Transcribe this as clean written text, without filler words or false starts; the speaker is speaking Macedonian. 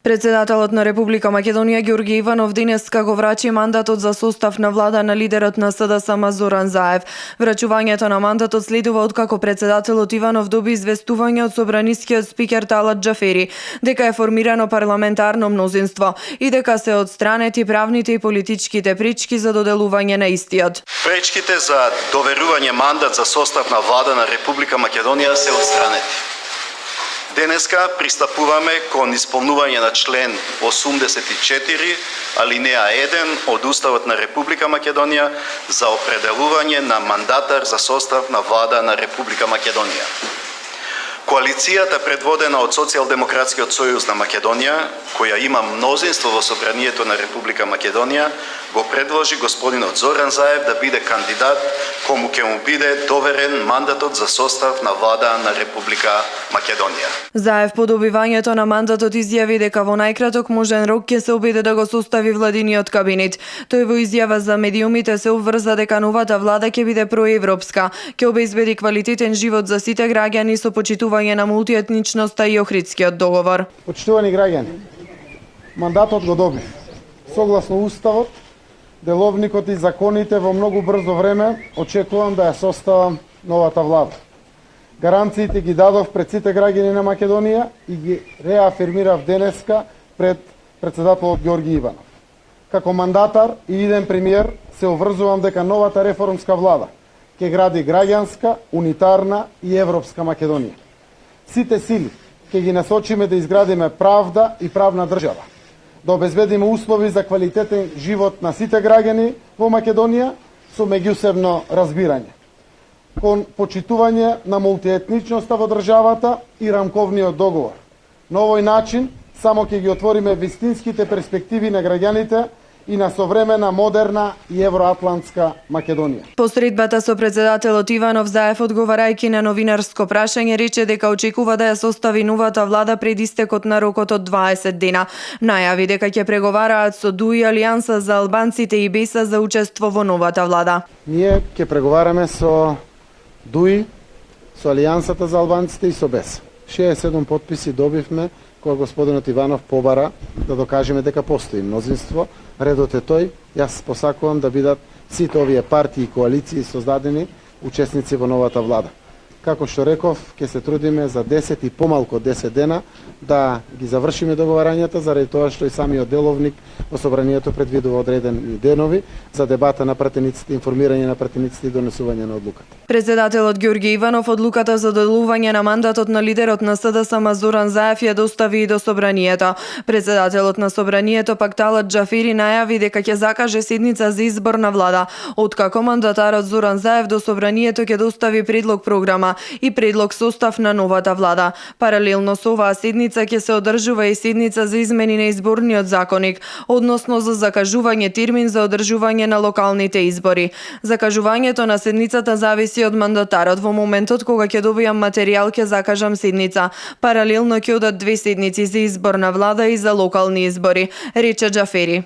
Председателот на Република Македонија Ѓорѓе Иванов денеска го врачи мандатот за состав на влада на лидерот на СДСМ Зоран Заев. Врачувањето на мандатот следува откако председателот Иванов доби известување од собранискиот спикер Талат Џафери дека е формирано парламентарно мнозинство и дека се отстранети правните и политичките пречки за доделување на истиот. Пречките за доверување мандат за состав на влада на Република Македонија се отстранети. Денеска пристапуваме кон исполнување на член 84, алинеа 1 од Уставот на Република Македонија за определување на мандатар за состав на влада на Република Македонија. Коалицијата предводена од Социјалдемократскиот сојуз на Македонија, која има мнозинство во собранието на Република Македонија, го предложи господинот Зоран Заев да биде кандидат кому ќе му биде доверен мандатот за состав на влада на Република Македонија. Заев по добивањето на мандатот изјави дека во најкраток можен рок ќе се обиде да го состави владиниот кабинет. Тој во изјава за медиумите се обврза дека новата влада ќе биде проевропска, ќе обезбеди квалитетен живот за сите граѓани со почитување на мултиетничноста и Охридскиот договор. Почитувани граѓани, мандатот го добив. Согласно Уставот, деловникот и законите во многу брзо време очекувам да ја составам новата влада. Гаранциите ги дадов пред сите граѓани на Македонија и ги реафирмирав денеска пред председателот Ѓорѓе Иванов. Како мандатар и иден премиер се обврзувам дека новата реформска влада ќе гради граѓанска, унитарна и европска Македонија. Сите сили ќе ги насочиме да изградиме правда и правна држава, да обезбедиме услови за квалитетен живот на сите граѓани во Македонија со меѓусебно разбирање, кон почитување на мултиетничноста во државата и рамковниот договор. На овој начин само ќе ги отвориме вистинските перспективи на граѓаните и на современа, модерна и евроатлантска Македонија. По средбата со председателот Иванов, Заев одговарајќи на новинарско прашање рече дека очекува да ја состави новата влада пред истекот на рокот од 20 дена. Најави дека ќе преговараат со ДУИ, Алијанса за албанците и БЕСА за учество во новата влада. Ние ќе преговараме со ДУИ, со Алијансата за албанците и со БЕСА. 67 подписи добивме кога господинот Иванов побара да докажеме дека постои мнозинство. Редот е тој, јас посакувам да бидат сите овие партии и коалиции создадени учесници во новата влада. Како што реков, ќе се трудиме за 10 и помалку од 10 дена да ги завршиме договарањата, заради тоа што и самиот деловник во собранието предвидува одредени денови за дебата на пратениците, информирање на пратениците и донесување на одлуката. Председателот Ѓорѓе Иванов одлуката за доделување на мандатот на лидерот на СДСМ Зоран Заев ја достави и до собранието. Председателот на собранието пак Талат Џафери најави дека ќе закаже седница за избор на влада, откако мандатарот Зоран Заев до собранието ќе достави предлог програма и предлог состав на новата влада. Паралелно со оваа седница ќе се одржува и седница за измени на изборниот законник, односно за закажување термин за одржување на локалните избори. Закажувањето на седницата зависи од мандатарот. Во моментот кога ќе добијам материјал ќе закажам седница. Паралелно ќе одат 2 седници за избор на влада и за локални избори, рече Џафери.